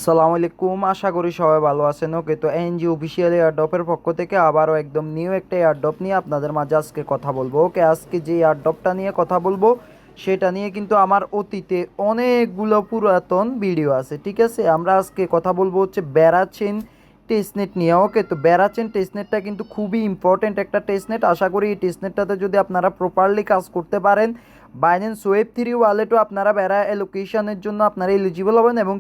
আসসালামু আলাইকুম, আশা করি সবাই ভালো আছেন। ওকে, তো এনজি অফিসিয়াল এয়ারড্রপের পক্ষ থেকে আবারও একদম নিউ একটা এয়ারড্রপ নিয়ে আপনাদের মাঝে আজকে কথা বলবো। ওকে, আজকে যে এয়ারড্রপটা নিয়ে কথা বলবো সেটা নিয়ে কিন্তু আমার অতীতে অনেকগুলো পুরাতন ভিডিও আছে। ঠিক আছে, আমরা আজকে কথা বলবো হচ্ছে ব্যারাচেন টেস্টনেট নিয়ে। ওকে, তো ব্যারাচেন টেস্টনেটটা কিন্তু খুবই ইম্পর্টেন্ট একটা টেস্টনেট। আশা করি এই টেস্টনেটটাতে যদি আপনারা প্রপারলি কাজ করতে পারেন, বাইন্যান্স ওয়েব থ্রি ওয়ালেটও আপনারা বেড়া অ্যালোকেশনের জন্য আপনারা এলিজিবল হবেন, এবং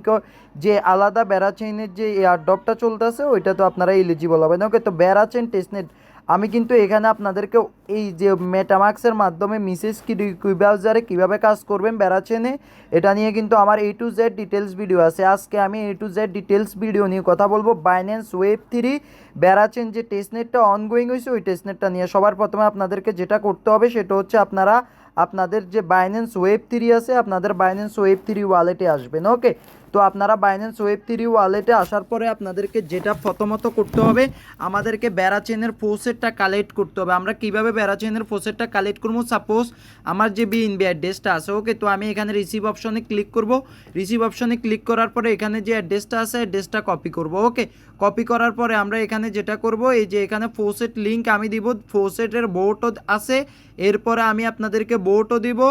যে আলাদা বেড়া চেইনের যে এয়ারড্রপটা চলতেছে ওইটা তো আপনারা এলিজিবল হবেন। ওকে, তো বেড়া চেইন টেস্টনেট আমি কিন্তু এখানে আপনাদেরকে এই যে মেটামাক্সের মাধ্যমে মিসেস কিউবাউজারে কীভাবে কাজ করবেন বেড়া চেনে, এটা নিয়ে কিন্তু আমার A to Z details video আছে। আজকে আমি A to Z details video নিয়ে কথা বলবো বাইন্যান্স ওয়েব থ্রি বেড়া চেন যে টেস্টনেটটা অনগোয়িং হয়েছে ওই টেস্টনেটটা নিয়ে। সবার প্রথমে আপনাদেরকে যেটা করতে হবে সেটা হচ্ছে আপনারা আপনাদের যে বাইন্যান্স ওয়েব থ্রি আছে আপনাদের বাইন্যান্স ওয়েব থ্রি ওয়ালেটে আসবেন। ওকে, তো আপনারা বাইন্যান্স ওয়েব থ্রি ওয়ালেটে আসার পরে আপনাদেরকে যেটা প্রথমত করতে হবে, আমাদেরকে ব্যারাচেনের ফোসেটটা কালেক্ট করতে হবে। আমরা কিভাবে ব্যারাচেনের ফোসেটটা কালেক্ট করবো, সাপোজ আমার যে বিএনবি অ্যাড্রেসটা আছে। ওকে, তো আমি এখানে রিসিভ অপশনে ক্লিক করব। রিসিভ অপশনে ক্লিক করার পরে এখানে যে অ্যাড্রেসটা আছে অ্যাড্রেসটা কপি করব। ওকে, কপি করার পরে আমরা এখানে যেটা করব, এই যে এখানে ফোসেট লিঙ্ক আমি দিব, ফোসেটের বোর্ডও আছে, এরপরে আমি আপনাদেরকে বোর্ডও দিব।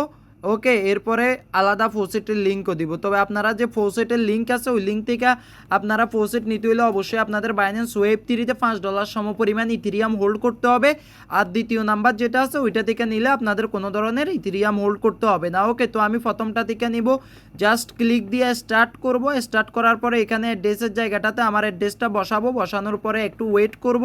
ওকে, এরপরে আলাদা ফোসেটের লিঙ্কও দিব। তবে আপনারা যে ফোসেটের লিঙ্ক আছে ওই লিঙ্ক থেকে আপনারা ফোসেট নিতে হলে অবশ্যই আপনাদের বাইন্যান্স ওয়েব থ্রিতে $5 সমপরিমাণ ইথেরিয়াম হোল্ড করতে হবে। আর দ্বিতীয় নাম্বার যেটা আছে ওইটা থেকে নিলে আপনাদের কোনো ধরনের ইথেরিয়াম হোল্ড করতে হবে না। ওকে, তো আমি প্রথমটা থেকে নিব, জাস্ট ক্লিক দিয়ে স্টার্ট করব। স্টার্ট করার পরে এখানে অ্যাড্রেসের জায়গাটাতে আমার অ্যাড্রেসটা বসাবো। বসানোর পরে একটু ওয়েট করব।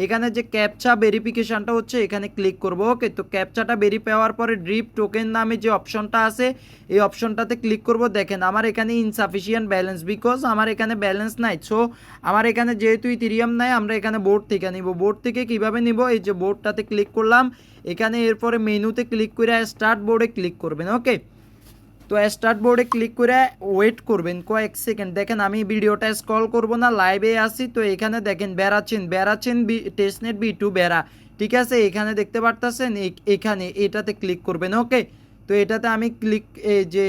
এখানে যে ক্যাপচা ভেরিফিকেশানটা হচ্ছে এখানে ক্লিক করব। ওকে, তো ক্যাপচাটা ভেরিফাই হওয়ার পরে ড্রিপ টোকেন নামে যে অপশনটা আছে এই অপশনটাতে ক্লিক করব। দেখেন আমার এখানে ইনসাফিসিয়েন্ট ব্যালেন্স, বিকজ আমার এখানে ব্যালেন্স নাই। সো আমার এখানে যেহেতু ইথেরিয়াম নাই, আমরা এখানে বোর্ড থেকে নিব। বোর্ড থেকে কিভাবে নিব, এই যে বোর্ডটাতে ক্লিক করলাম এখানে, এরপরে মেনুতে ক্লিক করে স্টার্ট বোর্ডে ক্লিক করবেন। ওকে, তো স্টার্ট বোর্ডে ক্লিক করে ওয়েট করবেন কয়েক সেকেন্ড। দেখেন আমি ভিডিওটা স্ক্রল করব না, লাইভে আসি। তো এখানে দেখেন বেড়াচ্ছেন টেস্টনেট B2 বেড়া, ঠিক আছে, এখানে দেখতে পারতেছেন, এখানে এটাতে ক্লিক করবেন। ওকে, তো এটাতে আমি ক্লিক, এই যে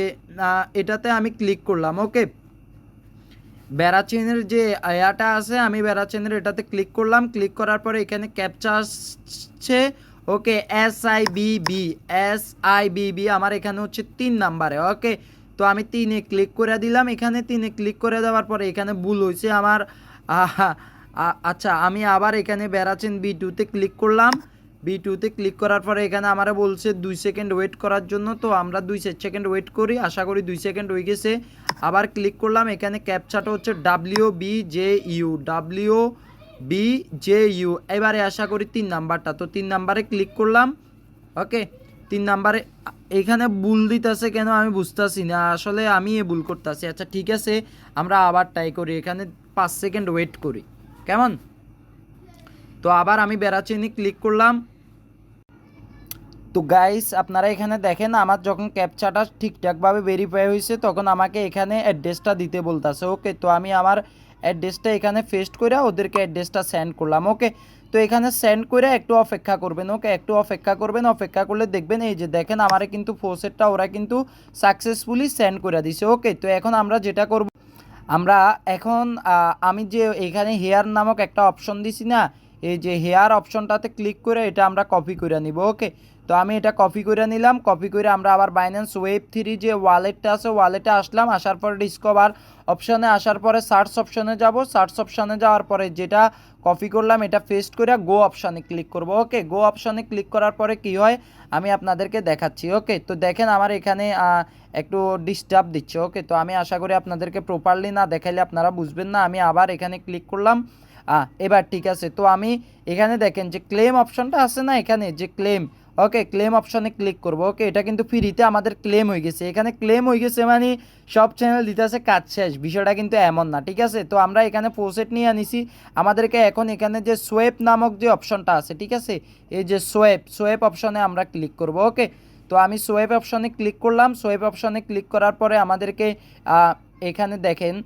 এটাতে আমি ক্লিক করলাম। ওকে, বেড়াচেনের যে আয়াটা আছে আমি বেড়াচেনের এটাতে ক্লিক করলাম। ক্লিক করার পরে এখানে ক্যাপচা আসছে। ওকে, SIBB আমার এখানে হচ্ছে 3 নাম্বারে। ওকে, তো আমি 3-এ ক্লিক করে দিলাম। এখানে 3-এ ক্লিক করে দেওয়ার পরে এখানে ভুল হয়েছে আমার। আচ্ছা, আমি আবার এখানে বেড়াচেন B2-তে ক্লিক করলাম। B2-তে ক্লিক করার পরে এখানে আমারা বলছে 2 সেকেন্ড ওয়েট করার জন্য। তো আমরা 2 সেকেন্ড ওয়েট করি, আশা করি 2 সেকেন্ড হয়ে গেছে। আবার ক্লিক করলাম, এখানে ক্যাপচাটা হচ্ছে WBJU। এবারে আশা করি 3 নাম্বারটা, তো 3 নাম্বারে ক্লিক করলাম। ওকে, 3 নাম্বারে এখানে ভুল দিতেছে কেন আমি বুঝতেছি না, আসলে আমি ভুল করতেছি। আচ্ছা ঠিক আছে, আমরা আবার ট্রাই করি, এখানে 5 সেকেন্ড ওয়েট করি, কেমন? তো আবার আমি বেড়াচিনি ক্লিক করলাম। তো গাইস আপনারা এখানে দেখেন আমার যখন ক্যাপচাটা ঠিকঠাকভাবে ভেরিফাই হয়েছে তখন আমাকে এখানে অ্যাড্রেসটা দিতে বলতেছে। ওকে, তো আমি আমার অ্যাড্রেসটা এখানে পেস্ট করে ওদেরকে অ্যাড্রেসটা সেন্ড করলাম। ওকে, তো এখানে সেন্ড করে একটু অপেক্ষা করবেন। ওকে, একটু অপেক্ষা করবেন, অপেক্ষা করলে দেখবেন এই যে দেখেন আমারে কিন্তু ফোসেটটা ওরা কিন্তু সাকসেসফুলি সেন্ড করে দিছে। ওকে, তো এখন আমরা যেটা করব, আমরা এখন আমি যে এখানে হেয়ার নামক একটা অপশন দিছি না, এই যে হেয়ার অপশনটাতে ক্লিক করে এটা আমরা কপি করে নিব। ওকে, তো আমি এটা কপি করে নিলাম। কপি করে আমরা আবার বাইন্যান্স ওয়েব থ্রি যে ওয়ালেটটা আছে ওয়ালেটে আসলাম। আসার পরে ডিসকভার অপশানে আসার পরে সার্চ অপশানে যাব। সার্চ অপশানে যাওয়ার পরে যেটা কপি করলাম এটা পেস্ট করে গো অপশানে ক্লিক করব। ওকে, গো অপশানে ক্লিক করার পরে কি হয় আমি আপনাদেরকে দেখাচ্ছি। ওকে, তো দেখেন আমার এখানে একটু ডিস্টার্ব দিচ্ছে। ওকে, তো আমি আশা করি আপনাদেরকে প্রপারলি না দেখাইলে আপনারা বুঝবেন না। আমি আবার এখানে ক্লিক করলাম, এবার ঠিক আছে। তো আমি এখানে দেখেন যে ক্লেম অপশনটা আছে না, এখানে যে ক্লেম, ওকে, ক্লেম অপশনে ক্লিক করব। ওকে, এটা কিন্তু ফ্রিতে আমাদের ক্লেম হয়ে গেছে। এখানে ক্লেম হয়ে গেছে মানে সব চ্যানেল দিতেছে কাজ শেষ, বিষয়টা কিন্তু এমন না, ঠিক আছে। তো আমরা এখানে প্রসেট নিয়ে আনিছি, আমাদেরকে এখন এখানে যে সোয়েপ নামক যে অপশনটা আছে, ঠিক আছে, এই যে সোয়েপ অপশনে আমরা ক্লিক করব। ওকে, তো আমি সোয়েপ অপশনে ক্লিক করলাম। সোয়েপ অপশনে ক্লিক করার পরে আমাদেরকে এখানে দেখেন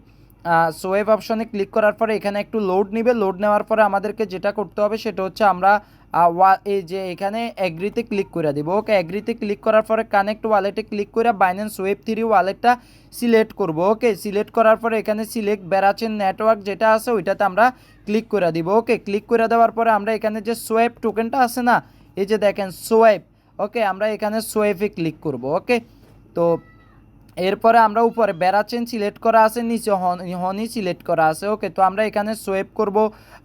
সোয়েব অপশনে ক্লিক করার পরে এখানে একটু লোড নেবে। লোড নেওয়ার পরে আমাদেরকে যেটা করতে হবে সেটা হচ্ছে আমরা এই যে এখানে এগ্রিতে ক্লিক করে দিব। ওকে, এগ্রিতে ক্লিক করার পরে কানেক্ট ওয়ালেটে ক্লিক করে বাইন্যান্স ওয়েব 3 ওয়ালেটটা সিলেক্ট করব। ওকে, সিলেক্ট করার পরে এখানে সিলেক্ট বেরাচেন নেটওয়ার্ক যেটা আছে ওইটাতে আমরা ক্লিক করে দিব। ওকে, ক্লিক করে দেওয়ার পরে আমরা এখানে যে সোয়েপ টোকেনটা আছে না, এই যে দেখেন সোয়েপ। ওকে, আমরা এখানে সোয়েপে ক্লিক করব। ওকে, তো এরপরে আমরা উপরে বেরাচেন সিলেক্ট করা আছে, নিচে হনি সিলেক্ট করা আছে। ওকে, তো আমরা এখানে সোয়েপ করব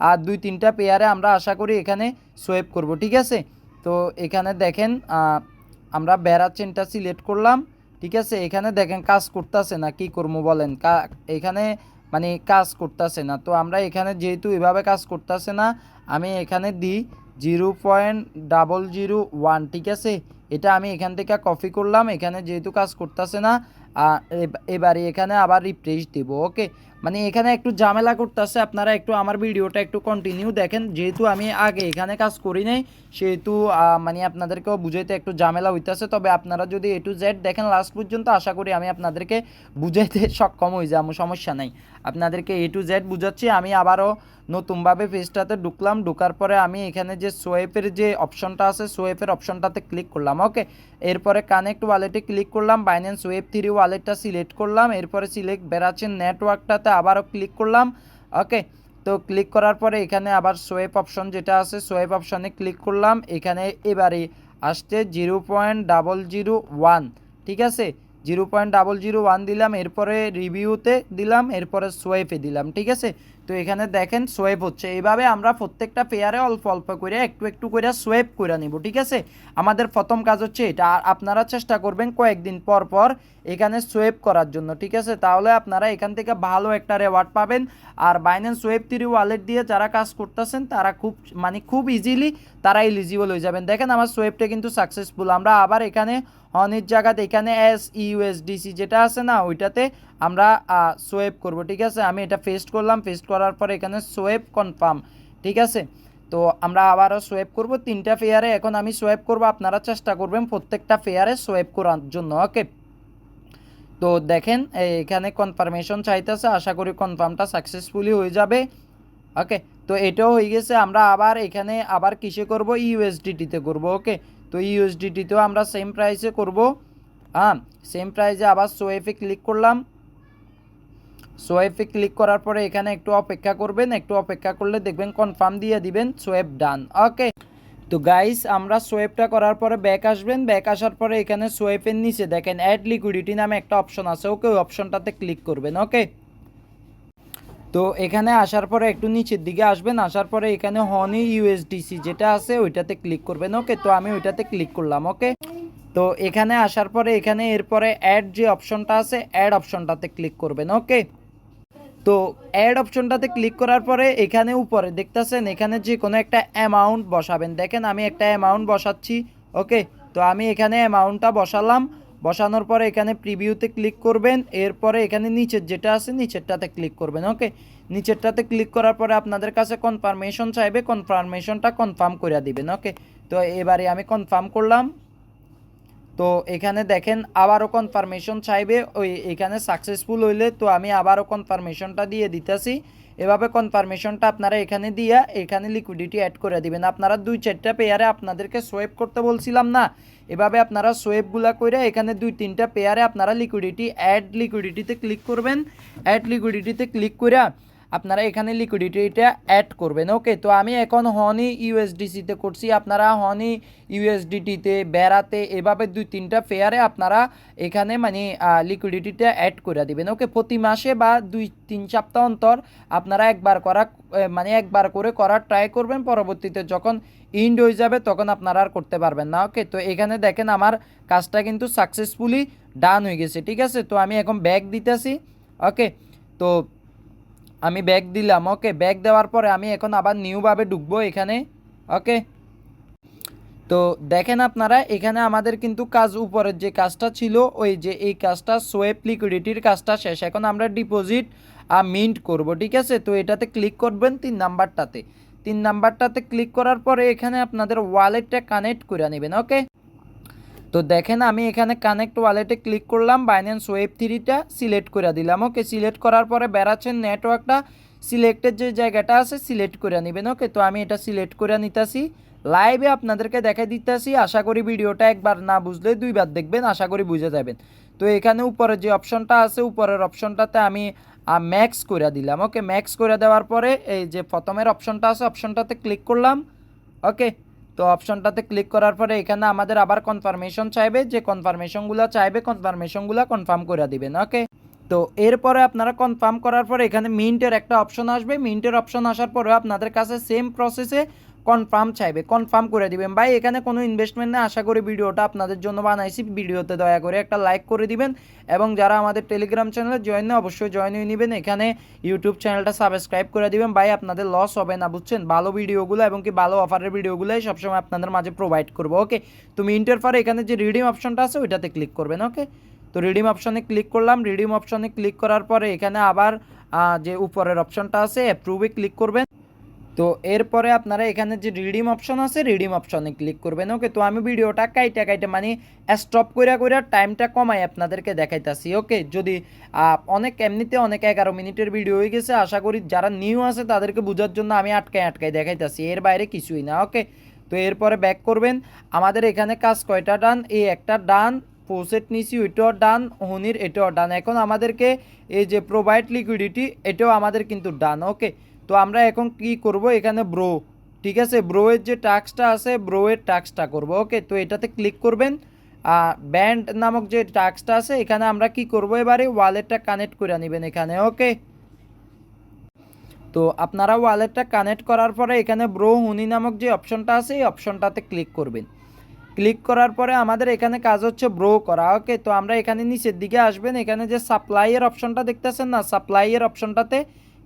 আর 2-3টা পেয়ারে আমরা আশা করি এখানে সোয়েপ করব। ঠিক আছে, তো এখানে দেখেন আমরা বেরাচেনটা সিলেক্ট করলাম। ঠিক আছে, এখানে দেখেন কাজ করতেছে না, কি করবো বলেন, এখানে মানে কাজ করতেছে না। তো আমরা এখানে যেহেতু এভাবে কাজ করতেছে না, আমি এখানে দিই 0.001। ঠিক আছে, এটা আমি এখান থেকে কপি করলাম, এখানে যেহেতু কাজ করতেছে না এবারে এখানে আবার রিফ্রেশ দিব। ওকে, মানে এখানে একটু ঝামেলা করতেছে, আপনারা একটু আমার ভিডিওটা একটু কন্টিনিউ দেখেন, যেহেতু আমি আগে এখানে কাজ করি নাই সেহেতু মানে আপনাদেরকেও বুঝাইতে একটু ঝামেলা হইতেছে। তবে আপনারা যদি A to Z দেখেন লাস্ট পর্যন্ত, আশা করি আমি আপনাদেরকে বুঝাইতে সক্ষম হয়ে যাবো, সমস্যা নাই। আপনাদেরকে A to Z বুঝাচ্ছি। আমি আবারও নতুনভাবে পেজটাতে ঢুকলাম, ঢোকার পরে আমি এখানে যে সোয়েপের যে অপশনটা আছে সোয়েপের অপশনটাতে ক্লিক করলাম। ওকে, এরপরে কানেক্ট ওয়ালেটে ক্লিক করলাম, বাইন্যান্স ওয়েব 3 ওয়ালেটটা সিলেক্ট করলাম, এরপরে সিলেক্ট বেরাচেন নেটওয়ার্কটাতে আবারও ক্লিক করলাম। ওকে, তো ক্লিক করার পরে এখানে আবার সোয়েপ অপশন যেটা আছে সোয়েপ অপশনে ক্লিক করলাম, এখানে এবারে আসছে 0.001। ঠিক আছে, 0.001 দিলাম, এরপরে রিভিউতে দিলাম, এরপরে সোয়েপে দিলাম। ঠিক আছে, তো এখানে দেখেন সোয়েপ হচ্ছে। এইভাবে আমরা প্রত্যেকটা পেয়ারে অল্প অল্প করে একটু একটু করে সোয়েপ করে নিব। ঠিক আছে, আমাদের প্রথম কাজ হচ্ছে এটা। আর আপনারা চেষ্টা করবেন কয়েকদিন পর পর এখানে সোয়েপ করার জন্য। ঠিক আছে, তাহলে আপনারা এখান থেকে ভালো একটা রেওয়ার্ড পাবেন। আর বাইন্যান্স ওয়েব 3 ওয়ালেট দিয়ে যারা কাজ করতেছেন তারা খুব ইজিলি তারা এলিজিবল হয়ে যাবেন। দেখেন আমার সোয়েপটা কিন্তু সাকসেসফুল। আমরা আবার এখানে অনেক জায়গাতে এখানে SUSDC যেটা আছে না ওইটাতে আমরা সোয়েপ করব। ঠিক আছে, আমি এটা পেস্ট করলাম, পেস্ট করার পর এখানে সোয়েপ কনফার্ম। ঠিক আছে, তো আমরা আবারও সোয়েপ করব 3টা পেয়ারে। এখন আমি সোয়েপ করব, আপনারা চেষ্টা করবেন প্রত্যেকটা পেয়ারে সোয়েপ করার জন্য। ওকে, তো দেখেন এখানে কনফার্মেশন চাইতেছে, আশা করি কনফার্মটা সাকসেসফুলি হয়ে যাবে। ওকে, তো এটাও হয়ে গেছে। আমরা আবার এখানে আবার কিসে করব, ইউএসডিটিতে করব। ওকে, তো ইউএসডিটিতেও আমরা সেম প্রাইসে করব। সেম প্রাইসে আবার সোয়েপে ক্লিক করলাম। সোয়েপে ক্লিক করার পরে এখানে একটু অপেক্ষা করবেন, একটু অপেক্ষা করলে দেখবেন কনফার্ম দিয়ে দিবেন, সোয়েপ ডান। ওকে, তো গাইস আমরা সোয়েপটা করার পরে ব্যাক আসবেন, ব্যাক আসার পরে এখানে সোয়েপের নিচে দেখেন অ্যাড লিকুইডিটি নামে একটা অপশন আছে। ওকে, ওই অপশনটাতে ক্লিক করবেন। ওকে, তো এখানে আসার পরে একটু নিচের দিকে আসবেন, আসার পরে এখানে হনি ইউএসডিসি যেটা আছে ওইটাতে ক্লিক করবেন। ওকে, তো আমি ওইটাতে ক্লিক করলাম। ওকে, তো এখানে আসার পরে এখানে এরপরে অ্যাড যে অপশনটা আছে অ্যাড অপশনটাতে ক্লিক করবেন। ওকে, তো অ্যাড অপশনটাতে ক্লিক করার পরে এখানে উপরে দেখতেছেন এখানে যে কোনো একটা অ্যামাউন্ট বসাবেন। দেখেন আমি একটা অ্যামাউন্ট বসাচ্ছি। ওকে, তো আমি এখানে অ্যামাউন্টটা বসালাম, বসানোর পরে এখানে প্রিভিউতে ক্লিক করবেন, এরপরে এখানে নিচের যেটা আছে নিচেরটাতে ক্লিক করবেন। ওকে, নিচেরটাতে ক্লিক করার পরে আপনাদের কাছে কনফার্মেশন চাইবে, কনফার্মেশনটা কনফার্ম করে দিবেন। ওকে, তো এবারে আমি কনফার্ম করলাম। তো এখানে দেখেন আবারও কনফার্মেশন চাইবে, ওই এখানে সাকসেসফুল হইলে তো আমি আবারও কনফার্মেশনটা দিয়ে দিতেছি। এভাবে কনফার্মেশনটা আপনারা এখানে দিয়ে এখানে লিকুইডিটি অ্যাড করে দিবেন। আপনারা 2-4টা পেয়ারে আপনাদেরকে সোয়েপ করতে বলছিলাম না, এভাবে আপনারা সোয়েপগুলা করে এখানে 2-3টা পেয়ারে আপনারা লিকুইডিটিতে ক্লিক করবেন। অ্যাড লিকুইডিটিতে ক্লিক করে আপনারা এখানে লিকুইডিটিটা অ্যাড করবেন। ওকে, তো আমি এখন হনি ইউএসডিসিতে করছি, আপনারা হনি ইউএসডিটিতে বেড়াতে এভাবে 2-3টা পেয়ারে আপনারা এখানে মানে লিকুইডিটিটা অ্যাড করে দিবেন। ওকে, প্রতি মাসে বা 2-3 সপ্তাহ অন্তর আপনারা একবার করে করার ট্রাই করবেন। পরবর্তীতে যখন ইন্ড হয়ে যাবে তখন আপনারা আর করতে পারবেন না। ওকে, তো এখানে দেখেন আমার কাজটা কিন্তু সাকসেসফুলি ডান হয়ে গেছে। ঠিক আছে, তো আমি এখন ব্যাক দিতেছি। ওকে, তো আমি ব্যাক দিলাম। ওকে, ব্যাক দেওয়ার পরে আমি এখন আবার নিউভাবে ঢুকবো এখানে। ওকে, তো দেখেন আপনারা এখানে আমাদের কিন্তু কাজ উপরের যে কাজটা ছিল ওই যে এই কাজটা সোয়েপ লিকুইডিটির কাজটা শেষ। এখন আমরা ডিপোজিট মিন্ট করব। ঠিক আছে, তো এটাতে ক্লিক করবেন 3 নাম্বারটাতে ক্লিক করার পরে এখানে আপনাদের ওয়ালেটটা কানেক্ট করে নেবেন। ওকে, তো দেখেন আমি এখানে কানেক্ট ওয়ালেটে ক্লিক করলাম, বাইন্যান্স ওয়েব 3টা সিলেক্ট করে দিলাম। ওকে, সিলেক্ট করার পরে বেড়াচ্ছেন নেটওয়ার্কটা সিলেক্টের যে জায়গাটা আছে সিলেক্ট করে নেবেন। ওকে, তো আমি এটা সিলেক্ট করে নিতেছি, লাইভে আপনাদেরকে দেখাই দিতেছি। আশা করি ভিডিওটা একবার না বুঝলে দুইবার দেখবেন, আশা করি বুঝে যাবেন। তো এখানে উপরে যে অপশনটা আছে, উপরের অপশনটাতে আমি ম্যাক্স করে দিলাম। ওকে, ম্যাক্স করে দেওয়ার পরে এই যে প্রথমের অপশনটা আছে, অপশনটাতে ক্লিক করলাম। ওকে, তো অপশনটাতে ক্লিক করার পরে এখানে আমাদের আবার কনফার্মেশন চাইবে, যে কনফার্মেশনগুলো চাইবে কনফার্মেশনগুলো কনফার্ম করে দিবেন। ওকে, তো এরপরে আপনারা কনফার্ম করার পরে এখানে মিন্টের একটা অপশন আসবে। মিন্টের অপশন আসার পরে আপনাদের কাছে সেম প্রসেসে কনফার্ম চাইবে, কনফার্ম করে দিবেন। ভাই এখানে কোনো ইনভেস্টমেন্ট নেই, আশা করি ভিডিওটা আপনাদের জন্য বানাইছি। ভিডিওতে দয়া করে একটা লাইক করে দিবেন এবং যারা আমাদের টেলিগ্রাম চ্যানেলে জয়েন নেই অবশ্যই জয়েন হয়ে নেবেন। এখানে ইউটিউব চ্যানেলটা সাবস্ক্রাইব করে দিবেন। ভাই আপনাদের লস হবে না, বুঝছেন? ভালো ভিডিওগুলো এবং কি ভালো অফারের ভিডিওগুলোই সবসময় আপনাদের মাঝে প্রোভাইড করবো। ওকে, তো মিন্টের পরে এখানে যে রিডিম অপশনটা আছে ওইটাতে ক্লিক করবেন। ওকে, তো রিডিম অপশনে ক্লিক করলাম। রিডিম অপশনে ক্লিক করার পরে এখানে আবার যে উপরের অপশনটা আছে অ্যাপ্রুভে ক্লিক করবেন। তো এরপরে আপনারা এখানে যে রিডিম অপশন আছে রিডিম অপশনে ক্লিক করবেন। ওকে, তো আমি ভিডিওটা কাইটা মানে স্টপ করে টাইমটা কমাই আপনাদেরকে দেখাইতাছি। ওকে, যদি অনেক এমনিতে অনেক 11 মিনিটের ভিডিও হয়ে গেছে, আশা করি যারা নিউ আছে তাদেরকে বোঝার জন্য আমি আটকাই দেখাইতাছি, এর বাইরে কিছুই না। ওকে, তো এরপরে ব্যাক করবেন। আমাদের এখানে কাজ কয়টা ডান, এই একটা ডান, পোসেট নিছি ওইটাও ডান, হনির এটাও ডান। এখন আমাদেরকে এই যে প্রোভাইড লিকুইডিটি এটাও আমাদের কিন্তু ডান। ওকে, তো আমরা এখন কি করব, এখানে ব্রো, ঠিক আছে, ব্রোয়ের যে টাস্কটা আছে ব্রোয়ের টাস্কটা করব। ওকে, তো এটাতে ক্লিক করবেন। ব্যান্ড নামক যে টাস্কটা আছে এখানে আমরা কি করব, এবারে ওয়ালেটটা কানেক্ট করে নেবেন এখানে। ওকে, তো আপনারা ওয়ালেটটা কানেক্ট করার পরে এখানে ব্রো হুনি নামক যে অপশনটা আছে এই অপশনটাতে ক্লিক করবেন। ক্লিক করার পরে আমাদের এখানে কাজ হচ্ছে ব্রো করা। ওকে, তো আমরা এখানে নিচের দিকে আসবেন, এখানে যে সাপ্লাইয়ের অপশনটা দেখতেছেন না, সাপ্লাইয়ের অপশনটাতে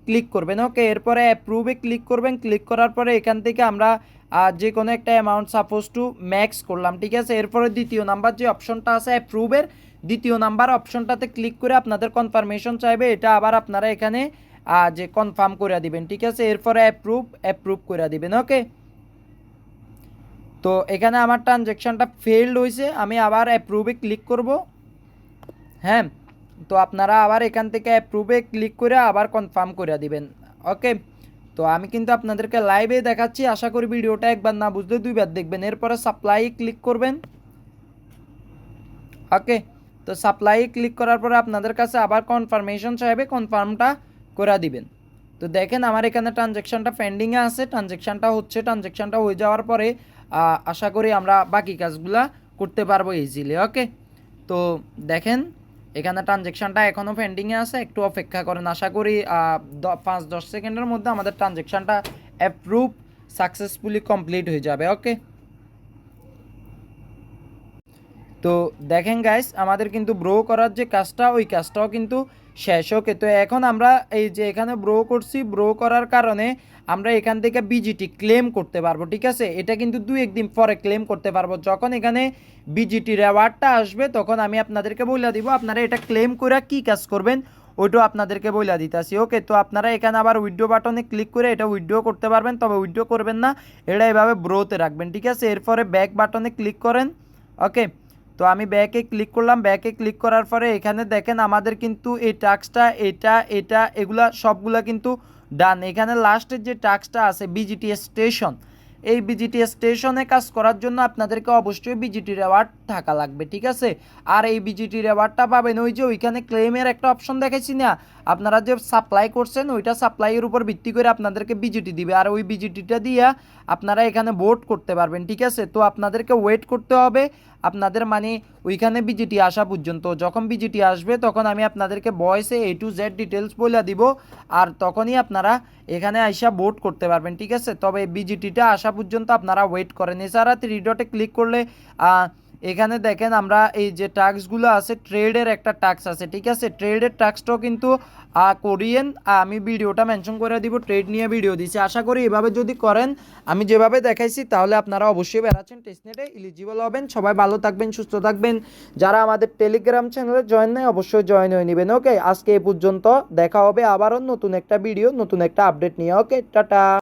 ক্লিক করবেন। ওকে, এরপরে অ্যাপ্রুভে ক্লিক করবেন। ক্লিক করার পরে এখান থেকে আমরা যে কোনো একটা অ্যামাউন্ট সাপোজ টু ম্যাক্স করলাম, ঠিক আছে। এরপরে দ্বিতীয় নাম্বার যে অপশনটা আছে অ্যাপ্রুভের, দ্বিতীয় নাম্বার অপশনটাতে ক্লিক করে আপনাদের কনফার্মেশন চাইবে, এটা আবার আপনারা এখানে যে কনফার্ম করে দিবেন, ঠিক আছে। এরপরে অ্যাপ্রুভ করে দিবেন। ওকে, তো এখানে আমার ট্রানজ্যাকশানটা ফেলড হয়েছে, আমি আবার অ্যাপ্রুভে ক্লিক করব। হ্যাঁ, তো আপনারা আবার এখান থেকে অ্যাপ্রুভে ক্লিক করে আবার কনফার্ম করে দিবেন। ওকে, তো আমি কিন্তু আপনাদেরকে লাইভে দেখাচ্ছি, আশা করি ভিডিওটা একবার না বুঝলে দুইবার দেখবেন। এরপরে সাপ্লাই ক্লিক করবেন। ওকে, তো সাপ্লাই ক্লিক করার পরে আপনাদের কাছে আবার কনফার্মেশন চাইবে, কনফার্মটা করে দিবেন। তো দেখেন আমার এখানে ট্রানজ্যাকশানটা পেন্ডিংয়ে আছে, ট্রানজ্যাকশানটা হচ্ছে, ট্রানজ্যাকশানটা হয়ে যাওয়ার পরে আশা করি আমরা বাকি কাজগুলা করতে পারবো ইজিলি। ওকে, তো দেখেন এখানে ট্রানজ্যাকশানটা এখনও পেন্ডিংয়ে আছে, একটু অপেক্ষা করেন। আশা করি 5-10 সেকেন্ডের মধ্যে আমাদের ট্রানজ্যাকশানটা অ্যাপ্রুভ সাকসেসফুলি কমপ্লিট হয়ে যাবে। ওকে, তো দেখেন গাইস আমাদের কিন্তু ব্রো করার যে কাজটা ওই কাজটাও কিন্তু শেষ। ওকে, তো এখন আমরা এই যে এখানে ব্রো করছি, ব্রো করার কারণে আমরা এখান থেকে বিজিটি ক্লেম করতে পারবো, ঠিক আছে। এটা কিন্তু 2-1 দিন পরে ক্লেম করতে পারবো, যখন এখানে বিজিটি রেওয়ার্ডটা আসবে তখন আমি আপনাদেরকে বলে দিব আপনারা এটা ক্লেম করে কি কাজ করবেন ওইটাও আপনাদেরকে বলে দিতেছি। ওকে, তো আপনারা এখানে আবার উইথড্র বাটনে ক্লিক করে এটা উইথড্র করতে পারবেন, তবে উইথড্র করবেন না, এটা এভাবে ব্রোতে রাখবেন, ঠিক আছে। এরপরে ব্যাক বাটনে ক্লিক করেন। ওকে, তো আমি ব্যাকে ক্লিক করলাম। ব্যাকে ক্লিক করার পরে এখানে দেখেন আমাদের কিন্তু এই টাস্কটা এটা এগুলা সবগুলা কিন্তু ডান। এখানে লাস্টের যে টাস্কটা আছে বিজিটি স্টেশন, এই বিজিটি স্টেশনে কাজ করার জন্য আপনাদেরকে অবশ্যই বিজিটি রেওয়ার্ড থাকা লাগবে, ঠিক আছে। আর এই বিজিটি রেওয়ার্ডটা পাবেন ওই যে ওইখানে ক্লেমের একটা অপশন দেখাইছি না, আপনারা যে সাপ্লাই করছেন ওইটা সাপ্লাইয়ের উপর ভিত্তি করে আপনাদেরকে বিজিটি দিবে, আর ওই বিজিটিটা দিয়ে আপনারা এখানে ভোট করতে পারবেন, ঠিক আছে। তো আপনাদেরকে ওয়েট করতে হবে আপনাদের মানে ওইখানে বিজিটি আসা পর্যন্ত। যখন বিজিটি আসবে তখন আমি আপনাদেরকে ভয়েসে A to Z ডিটেলস বলে দিব, আর তখনই আপনারা এখানে আইসা ভোট করতে পারবেন, ঠিক আছে। তবে বিজিটিটা আসা পর্যন্ত আপনারা ওয়েট করেন। এছাড়া 3 ডটে ক্লিক করলে এখানে দেখেন আমরা এই যে টাস্কগুলো আছে, ট্রেডের একটা টাস্ক আছে, ঠিক আছে। ট্রেডের টাস্কটাও কিন্তু কোরিয়ান, আমি ভিডিওটা মেনশন করে দিব, ট্রেড নিয়ে ভিডিও দিচ্ছি। আশা করি এভাবে যদি করেন আমি যেভাবে দেখাইছি তাহলে আপনারা অবশ্যই বেড়াচ্ছেন টেস্টনেটে এলিজিবল হবেন। সবাই ভালো থাকবেন, সুস্থ থাকবেন। যারা আমাদের টেলিগ্রাম চ্যানেলে জয়েন নেই অবশ্যই জয়েন হয়ে নেবেন। ওকে, আজকে এই পর্যন্ত, দেখা হবে আবারও নতুন একটা ভিডিও নতুন একটা আপডেট নিয়ে। ওকে, টাটা।